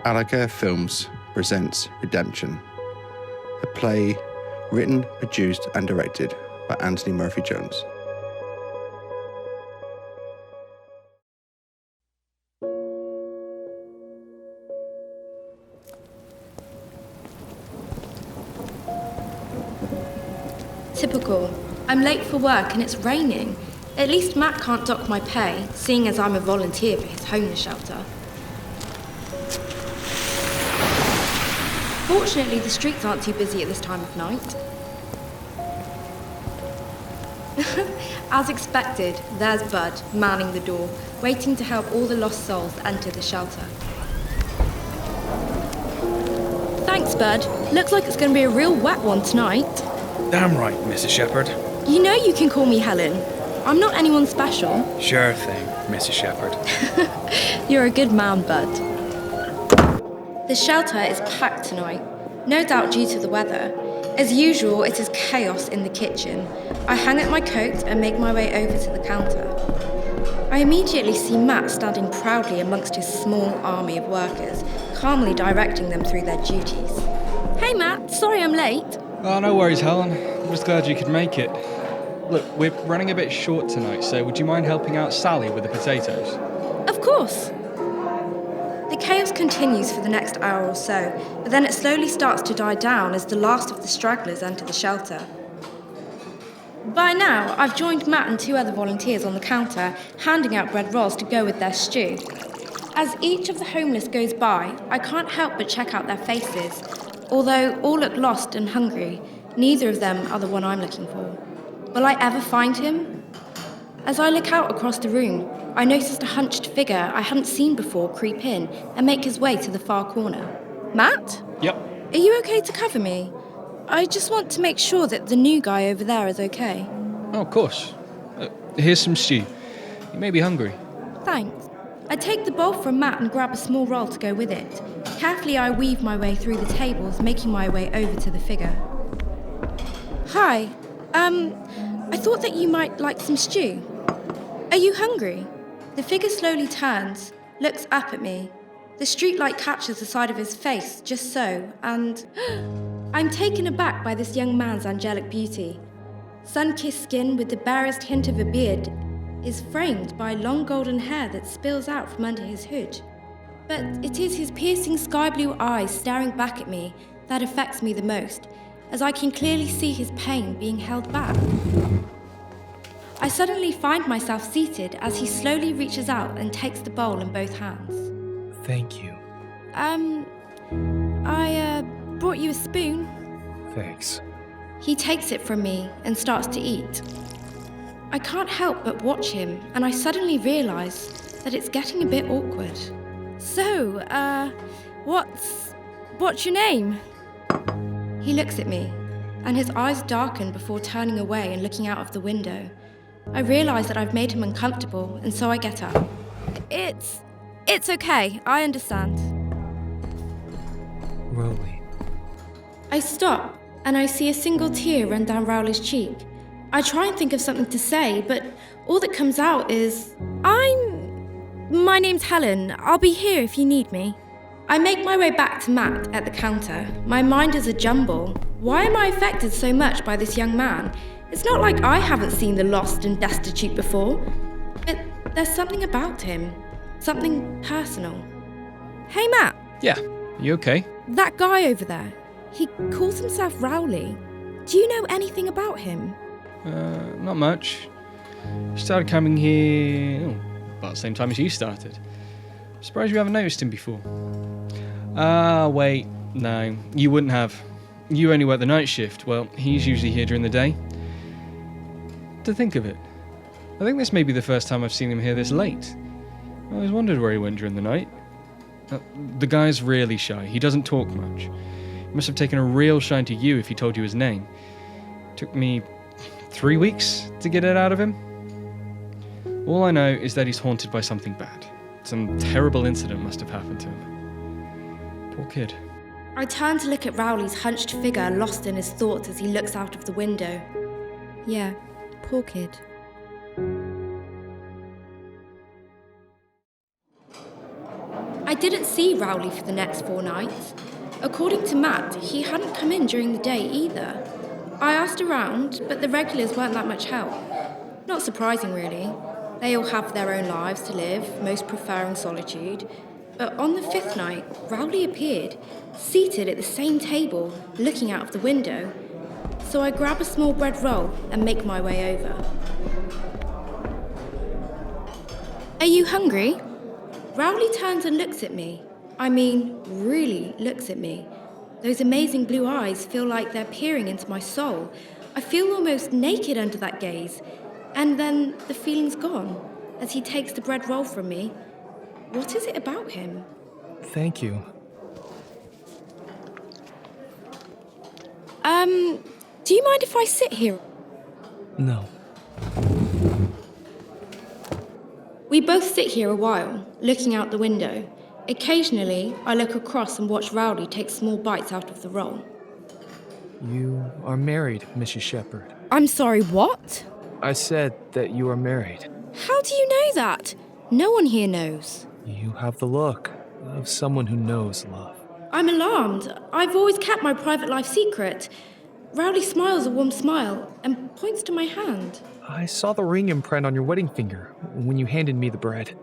Alaka Films presents Redemption, a play written, produced and directed by Anthony Murphy-Jones. Typical. I'm late for work and it's raining. At least Matt can't dock my pay, seeing as I'm a volunteer for his homeless shelter. Fortunately, the streets aren't too busy at this time of night. As expected, there's Bud, manning the door, waiting to help all the lost souls enter the shelter. Thanks, Bud. Looks like it's going to be a real wet one tonight. Damn right, Mrs. Shepherd. You know you can call me Helen. I'm not anyone special. Sure thing, Mrs. Shepherd. You're a good man, Bud. The shelter is packed tonight, no doubt due to the weather. As usual, it is chaos in the kitchen. I hang up my coat and make my way over to the counter. I immediately see Matt standing proudly amongst his small army of workers, calmly directing them through their duties. Hey Matt, sorry I'm late. Oh, no worries, Helen. I'm just glad you could make it. Look, we're running a bit short tonight, so would you mind helping out Sally with the potatoes? Of course. The chaos continues for the next hour or so, but then it slowly starts to die down as the last of the stragglers enter the shelter. By now, I've joined Matt and two other volunteers on the counter, handing out bread rolls to go with their stew. As each of the homeless goes by, I can't help but check out their faces. Although all look lost and hungry, neither of them are the one I'm looking for. Will I ever find him? As I look out across the room, I noticed a hunched figure I hadn't seen before creep in and make his way to the far corner. Matt? Yep. Are you okay to cover me? I just want to make sure that the new guy over there is okay. Oh, of course. Here's some stew. You may be hungry. Thanks. I take the bowl from Matt and grab a small roll to go with it. Carefully, I weave my way through the tables, making my way over to the figure. Hi. I thought that you might like some stew. Are you hungry? The figure slowly turns, looks up at me. The streetlight catches the side of his face, just so, and I'm taken aback by this young man's angelic beauty. Sun-kissed skin with the barest hint of a beard is framed by long golden hair that spills out from under his hood. But it is his piercing sky-blue eyes staring back at me that affects me the most, as I can clearly see his pain being held back. I suddenly find myself seated as he slowly reaches out and takes the bowl in both hands. Thank you. I brought you a spoon. Thanks. He takes it from me and starts to eat. I can't help but watch him, and I suddenly realise that it's getting a bit awkward. So, what's your name? He looks at me, and his eyes darken before turning away and looking out of the window. I realise that I've made him uncomfortable, and so I get up. It's okay, I understand. Rowley. I stop, and I see a single tear run down Rowley's cheek. I try and think of something to say, but all that comes out is, My name's Helen. I'll be here if you need me. I make my way back to Matt at the counter. My mind is a jumble. Why am I affected so much by this young man? It's not like I haven't seen the lost and destitute before. But there's something about him. Something personal. Hey, Matt. Yeah, you okay? That guy over there. He calls himself Rowley. Do you know anything about him? Not much. Started coming here about the same time as you started. Surprised you haven't noticed him before. Wait, no, you wouldn't have. You only work the night shift. Well, he's usually here during the day. To think of it, I think this may be the first time I've seen him here this late. I always wondered where he went during the night. The guy's really shy. He doesn't talk much. He must have taken a real shine to you if he told you his name. Took me 3 weeks to get it out of him. All I know is that he's haunted by something bad. Some terrible incident must have happened to him. Poor kid. I turn to look at Rowley's hunched figure, lost in his thoughts as he looks out of the window. Yeah, poor kid. I didn't see Rowley for the next 4 nights. According to Matt, he hadn't come in during the day either. I asked around, but the regulars weren't that much help. Not surprising, really. They all have their own lives to live, most preferring solitude. But on the 5th night, Rowley appeared, seated at the same table, looking out of the window. So I grab a small bread roll and make my way over. Are you hungry? Rowley turns and looks at me. I mean, really looks at me. Those amazing blue eyes feel like they're peering into my soul. I feel almost naked under that gaze. And then the feeling's gone as he takes the bread roll from me. What is it about him? Thank you. Do you mind if I sit here? No. We both sit here a while, looking out the window. Occasionally, I look across and watch Rowley take small bites out of the roll. You are married, Mrs. Shepherd. I'm sorry, what? I said that you are married. How do you know that? No one here knows. You have the look of someone who knows love. I'm alarmed. I've always kept my private life secret. Rowley smiles a warm smile and points to my hand. I saw the ring imprint on your wedding finger when you handed me the bread.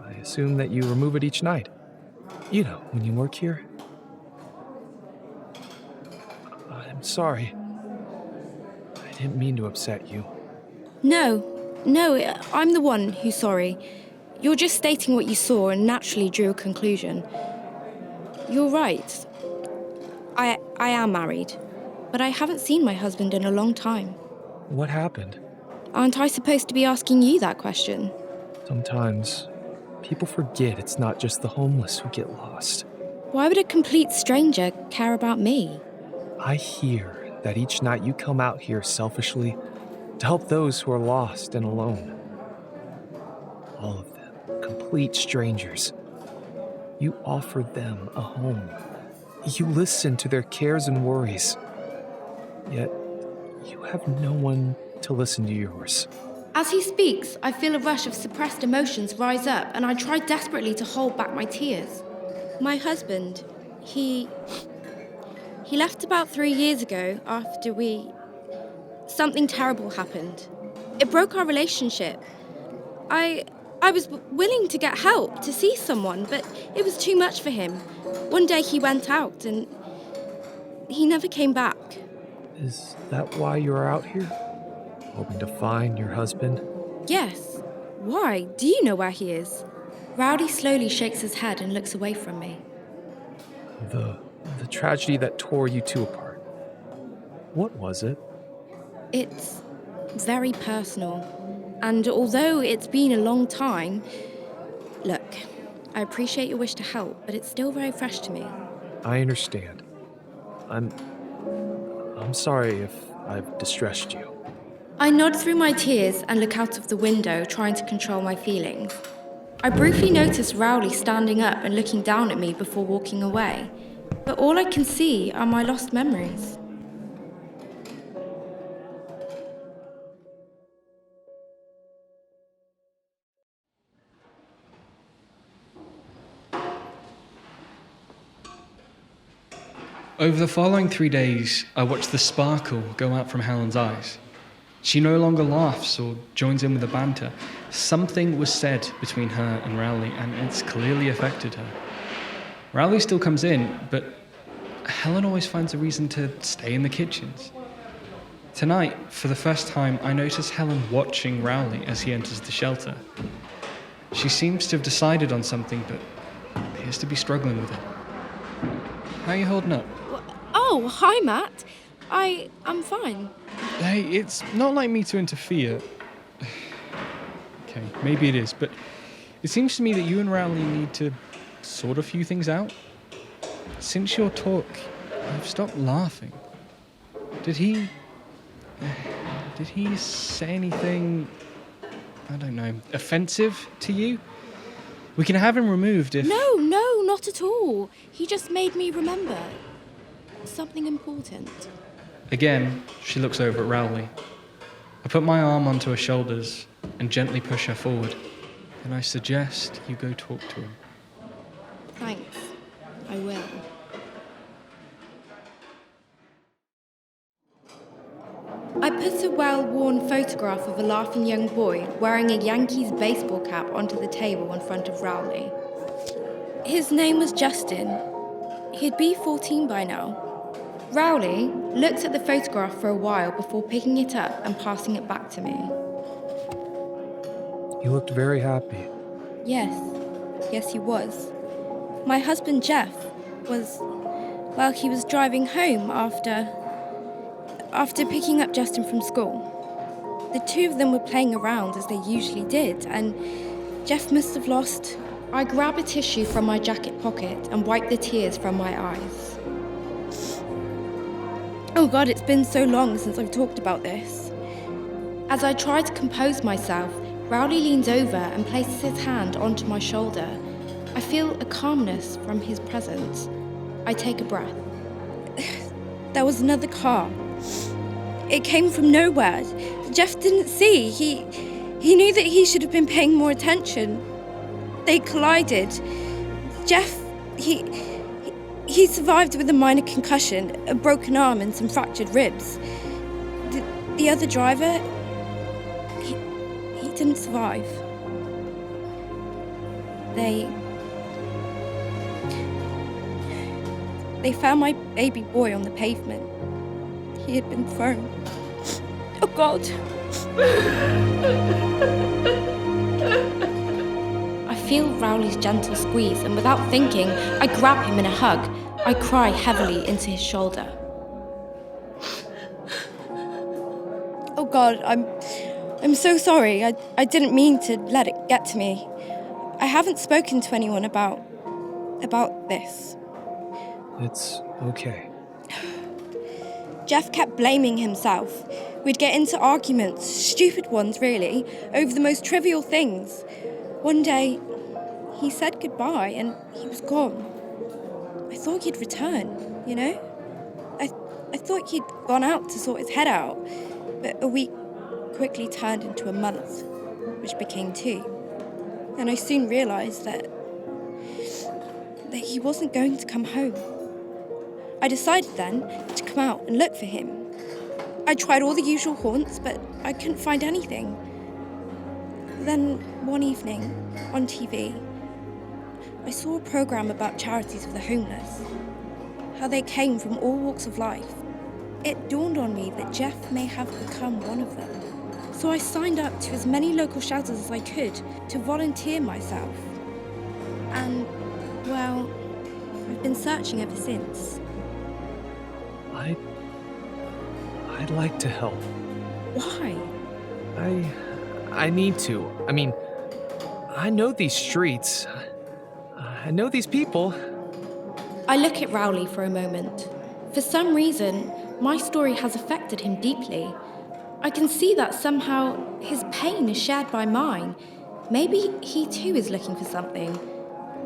I assume that you remove it each night. You know, when you work here. I'm sorry. I didn't mean to upset you. No, I'm the one who's sorry. You're just stating what you saw and naturally drew a conclusion. You're right. I am married, but I haven't seen my husband in a long time. What happened? Aren't I supposed to be asking you that question? Sometimes people forget it's not just the homeless who get lost. Why would a complete stranger care about me? I hear that each night you come out here selfishly to help those who are lost and alone. All of them, complete strangers. You offer them a home. You listen to their cares and worries. Yet, you have no one to listen to yours. As he speaks, I feel a rush of suppressed emotions rise up, and I try desperately to hold back my tears. My husband, he left about 3 years ago after something terrible happened. It broke our relationship. I was willing to get help, to see someone, but it was too much for him. One day he went out and he never came back. Is that why you are out here? Hoping to find your husband? Yes. Why? Do you know where he is? Rowdy slowly shakes his head and looks away from me. The tragedy that tore you two apart. What was it? It's very personal. And although it's been a long time, look, I appreciate your wish to help, but it's still very fresh to me. I understand. I'm sorry if I've distressed you. I nod through my tears and look out of the window, trying to control my feelings. I briefly notice Rowley standing up and looking down at me before walking away, but all I can see are my lost memories. Over the following 3 days, I watched the sparkle go out from Helen's eyes. She no longer laughs or joins in with the banter. Something was said between her and Rowley, and it's clearly affected her. Rowley still comes in, but Helen always finds a reason to stay in the kitchens. Tonight, for the first time, I notice Helen watching Rowley as he enters the shelter. She seems to have decided on something, but appears to be struggling with it. How are you holding up? Oh, hi, Matt. I'm fine. Hey, it's not like me to interfere. Okay, maybe it is, but it seems to me that you and Rowley need to sort a few things out. Since your talk, I've stopped laughing. Did he say anything, I don't know, offensive to you? We can have him removed if... No, not at all. He just made me remember something important. Again, she looks over at Rowley. I put my arm onto her shoulders and gently push her forward. Then I suggest you go talk to him. Thanks. I will. I put a well-worn photograph of a laughing young boy wearing a Yankees baseball cap onto the table in front of Rowley. His name was Justin. He'd be 14 by now. Rowley looked at the photograph for a while before picking it up and passing it back to me. You looked very happy. Yes, he was. My husband Jeff he was driving home after picking up Justin from school. The two of them were playing around as they usually did, and Jeff must have lost. I grab a tissue from my jacket pocket and wipe the tears from my eyes. Oh God, it's been so long since I've talked about this. As I try to compose myself, Rowley leans over and places his hand onto my shoulder. I feel a calmness from his presence. I take a breath. There was another car. It came from nowhere. Jeff didn't see. He knew that he should have been paying more attention. They collided. Jeff, he survived with a minor concussion, a broken arm and some fractured ribs. The other driver, he didn't survive. They found my baby boy on the pavement. He had been thrown. Oh God. I feel Rowley's gentle squeeze, and without thinking, I grab him in a hug. I cry heavily into his shoulder. Oh God, I'm so sorry. I didn't mean to let it get to me. I haven't spoken to anyone about this. It's okay. Jeff kept blaming himself. We'd get into arguments, stupid ones really, over the most trivial things. One day, he said goodbye and he was gone. I thought he'd return, you know? I thought he'd gone out to sort his head out, but a week quickly turned into a month, which became 2. And I soon realised that he wasn't going to come home. I decided then to come out and look for him. I tried all the usual haunts, but I couldn't find anything. Then, one evening, on TV, I saw a programme about charities for the homeless, how they came from all walks of life. It dawned on me that Jeff may have become one of them. So I signed up to as many local shelters as I could to volunteer myself. And, well, I've been searching ever since. I'd like to help. Why? I need to. I mean, I know these streets. I know these people. I look at Rowley for a moment. For some reason, my story has affected him deeply. I can see that somehow his pain is shared by mine. Maybe he too is looking for something.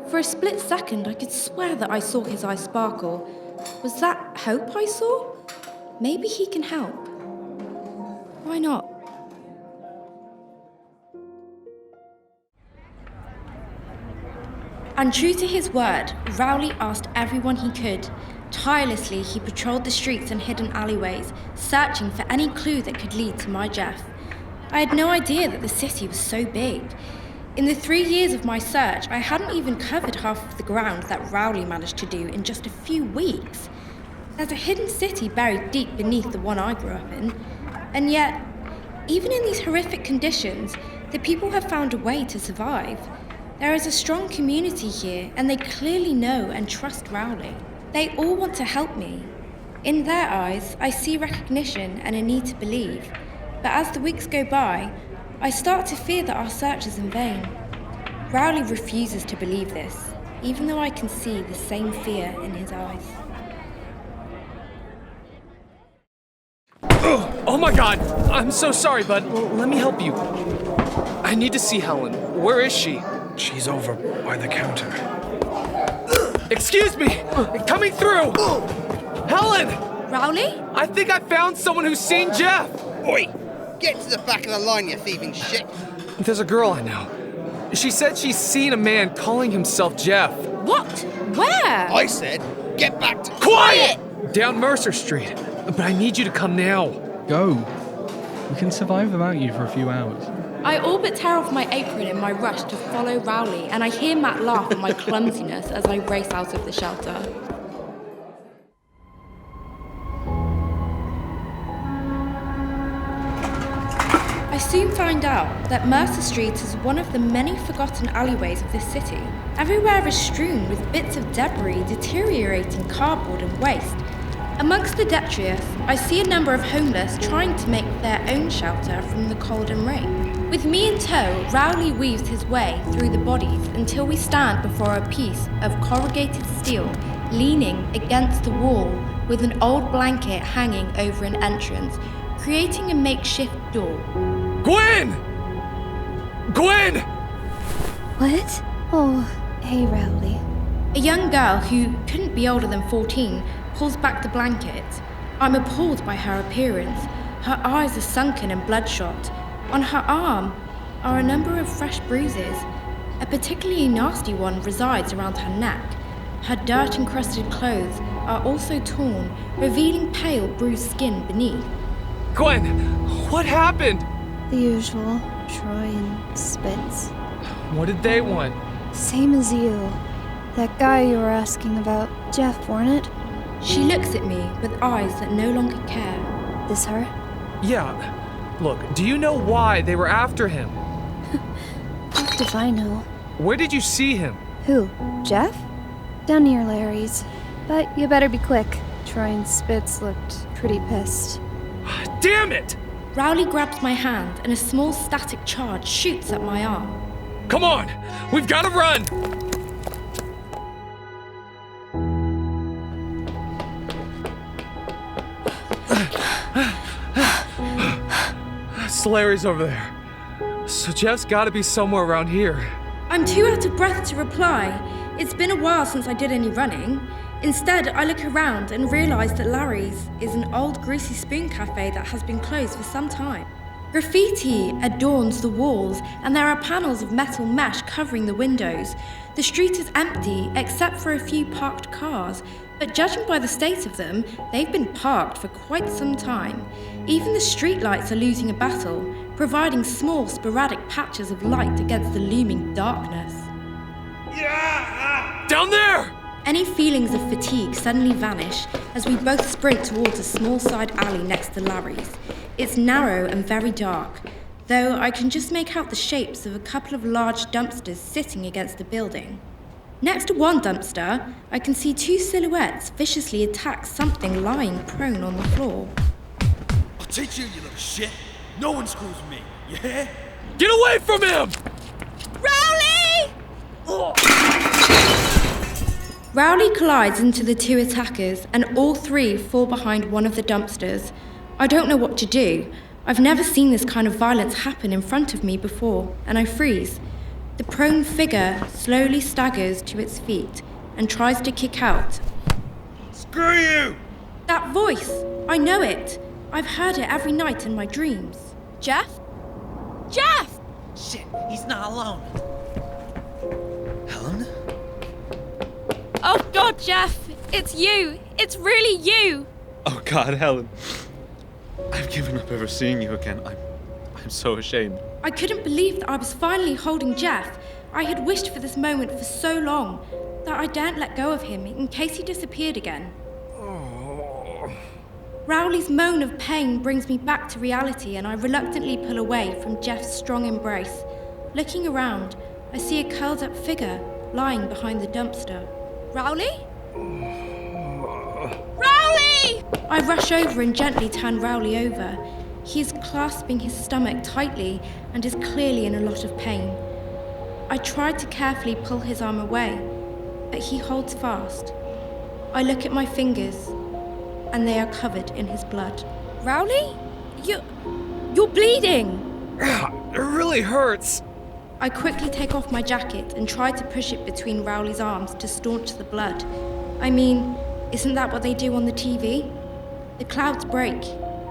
For a split second, I could swear that I saw his eyes sparkle. Was that hope I saw? Maybe he can help. Why not? And true to his word, Rowley asked everyone he could. Tirelessly, he patrolled the streets and hidden alleyways, searching for any clue that could lead to my Jeff. I had no idea that the city was so big. In the 3 years of my search, I hadn't even covered half of the ground that Rowley managed to do in just a few weeks. There's a hidden city buried deep beneath the one I grew up in. And yet, even in these horrific conditions, the people have found a way to survive. There is a strong community here, and they clearly know and trust Rowley. They all want to help me. In their eyes, I see recognition and a need to believe. But as the weeks go by, I start to fear that our search is in vain. Rowley refuses to believe this, even though I can see the same fear in his eyes. Oh my God! I'm so sorry, bud. Let me help you. I need to see Helen. Where is she? She's over by the counter. Excuse me! Coming through! Helen! Rowley? I think I found someone who's seen Jeff! Oi! Get to the back of the line, you thieving shit! There's a girl I know. She said she's seen a man calling himself Jeff. What? Where? I said, get back to... Quiet! Down Mercer Street. But I need you to come now. Go. We can survive without you for a few hours. I all but tear off my apron in my rush to follow Rowley, and I hear Matt laugh at my clumsiness as I race out of the shelter. I soon find out that Mercer Street is one of the many forgotten alleyways of this city. Everywhere is strewn with bits of debris, deteriorating cardboard and waste. Amongst the detritus, I see a number of homeless trying to make their own shelter from the cold and rain. With me in tow, Rowley weaves his way through the bodies until we stand before a piece of corrugated steel leaning against the wall with an old blanket hanging over an entrance, creating a makeshift door. Gwen! Gwen! What? Oh, hey, Rowley. A young girl who couldn't be older than 14 pulls back the blanket. I'm appalled by her appearance. Her eyes are sunken and bloodshot. On her arm are a number of fresh bruises. A particularly nasty one resides around her neck. Her dirt-encrusted clothes are also torn, revealing pale, bruised skin beneath. Gwen, what happened? The usual. Troy and Spitz. What did they want? Same as you. That guy you were asking about, Jeff, weren't it? She looks at me with eyes that no longer care. This her? Yeah. Look, do you know why they were after him? Fuck if I know. Where did you see him? Who? Jeff? Down near Larry's. But you better be quick. Troy and Spitz looked pretty pissed. Damn it! Rowley grabs my hand and a small static charge shoots at my arm. Come on! We've gotta run! Larry's over there. So Jeff's gotta be somewhere around here. I'm too out of breath to reply. It's been a while since I did any running. Instead, I look around and realise that Larry's is an old greasy spoon cafe that has been closed for some time. Graffiti adorns the walls and there are panels of metal mesh covering the windows. The street is empty except for a few parked cars, but judging by the state of them, they've been parked for quite some time. Even the streetlights are losing a battle, providing small sporadic patches of light against the looming darkness. Yeah! Down there! Any feelings of fatigue suddenly vanish as we both sprint towards a small side alley next to Larry's. It's narrow and very dark, though I can just make out the shapes of a couple of large dumpsters sitting against the building. Next to one dumpster, I can see two silhouettes viciously attack something lying prone on the floor. I'll teach you, you little shit. No one screws with me, you hear? Get away from him! Rowley! Rowley collides into the two attackers and all three fall behind one of the dumpsters. I don't know what to do. I've never seen this kind of violence happen in front of me before, and I freeze. The prone figure slowly staggers to its feet and tries to kick out. Screw you! That voice! I know it! I've heard it every night in my dreams. Jeff? Jeff! Shit, he's not alone. Helen? Oh God, Jeff! It's you! It's really you! Oh God, Helen. I've given up ever seeing you again. I'm so ashamed. I couldn't believe that I was finally holding Jeff. I had wished for this moment for so long that I daren't let go of him in case he disappeared again. Rowley's moan of pain brings me back to reality and I reluctantly pull away from Jeff's strong embrace. Looking around, I see a curled up figure lying behind the dumpster. Rowley? Rowley! I rush over and gently turn Rowley over. He is clasping his stomach tightly and is clearly in a lot of pain. I try to carefully pull his arm away, but he holds fast. I look at my fingers, and they are covered in his blood. Rowley? You're bleeding! It really hurts. I quickly take off my jacket and try to push it between Rowley's arms to staunch the blood. I mean, isn't that what they do on the TV? The clouds break,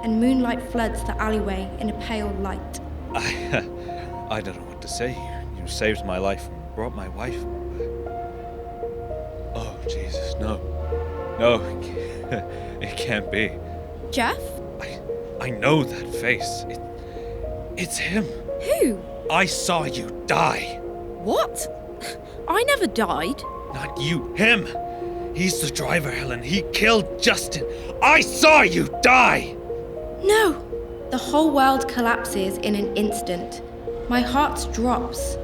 and moonlight floods the alleyway in a pale light. I don't know what to say. You saved my life and brought my wife. Jesus, no. No, it can't be. Jeff? I know that face. It's him. Who? I saw you die. What? I never died. Not you, him. He's the driver, Helen. He killed Justin. I saw you die. No. The whole world collapses in an instant. My heart drops.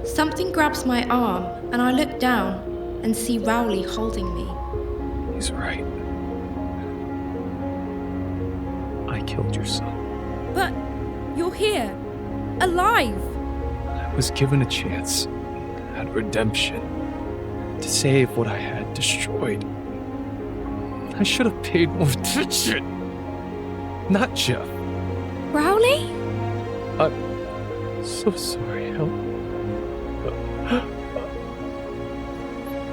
Something grabs my arm, and I look down and see Rowley holding me. He's right. I killed your son. But you're here, alive. I was given a chance at redemption to save what I had destroyed. I should have paid more attention. Not Jeff. Rowley? I'm so sorry, Helen.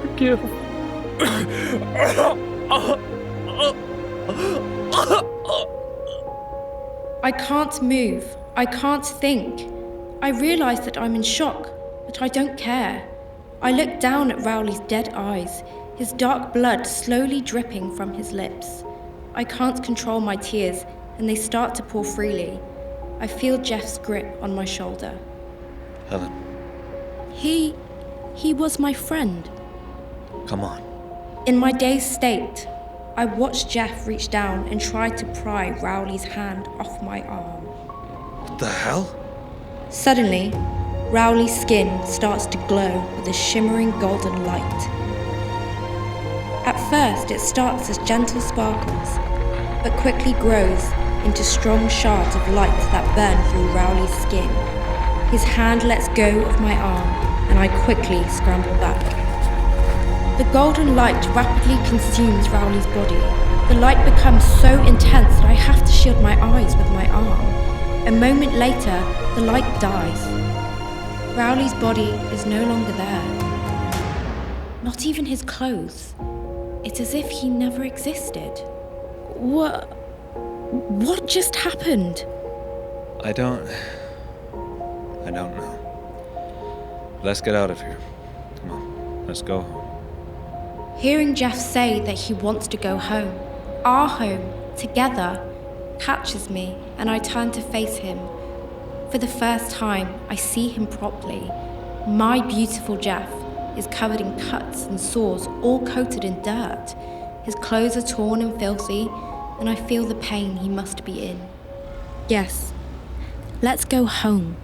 Forgive. I can't move. I can't think. I realise that I'm in shock, but I don't care. I look down at Rowley's dead eyes, his dark blood slowly dripping from his lips. I can't control my tears, and they start to pour freely. I feel Jeff's grip on my shoulder. Helen, He was my friend. come on. In my dazed state, I watched Jeff reach down and try to pry Rowley's hand off my arm. What the hell? Suddenly, Rowley's skin starts to glow with a shimmering golden light. At first, it starts as gentle sparkles, but quickly grows into strong shards of light that burn through Rowley's skin. His hand lets go of my arm, and I quickly scramble back. The golden light rapidly consumes Rowley's body. The light becomes so intense that I have to shield my eyes with my arm. A moment later, the light dies. Rowley's body is no longer there. Not even his clothes. It's as if he never existed. What just happened? I don't know. Let's get out of here. Come on, let's go home. Hearing Jeff say that he wants to go home, our home, together, catches me, and I turn to face him. For the first time, I see him properly. My beautiful Jeff is covered in cuts and sores, all coated in dirt. His clothes are torn and filthy, and I feel the pain he must be in. Yes, let's go home.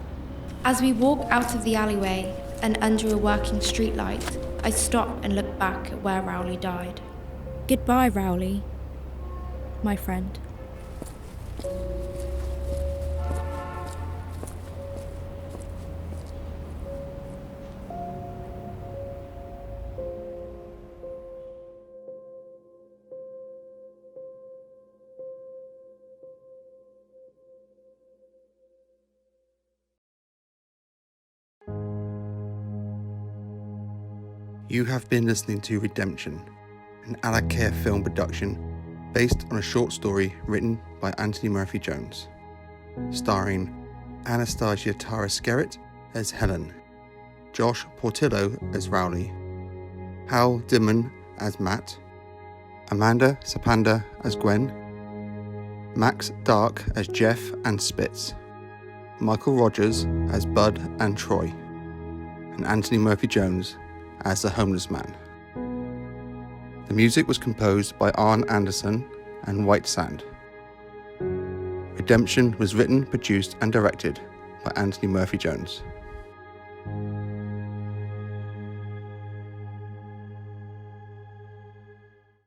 As we walk out of the alleyway and under a working streetlight, I stop and look back at where Rowley died. Goodbye, Rowley, my friend. You have been listening to Redemption, an Alakir film production based on a short story written by Anthony Murphy Jones, starring Anastasia Tara-Skerritt as Helen, Josh Portillo as Rowley, Hal Dimon as Matt, Amanda Sapanda as Gwen, Max Dark as Jeff and Spitz, Michael Rogers as Bud and Troy, and Anthony Murphy Jones as the homeless man. The music was composed by Arne Anderson and White Sand. Redemption was written, produced and directed by Anthony Murphy Jones.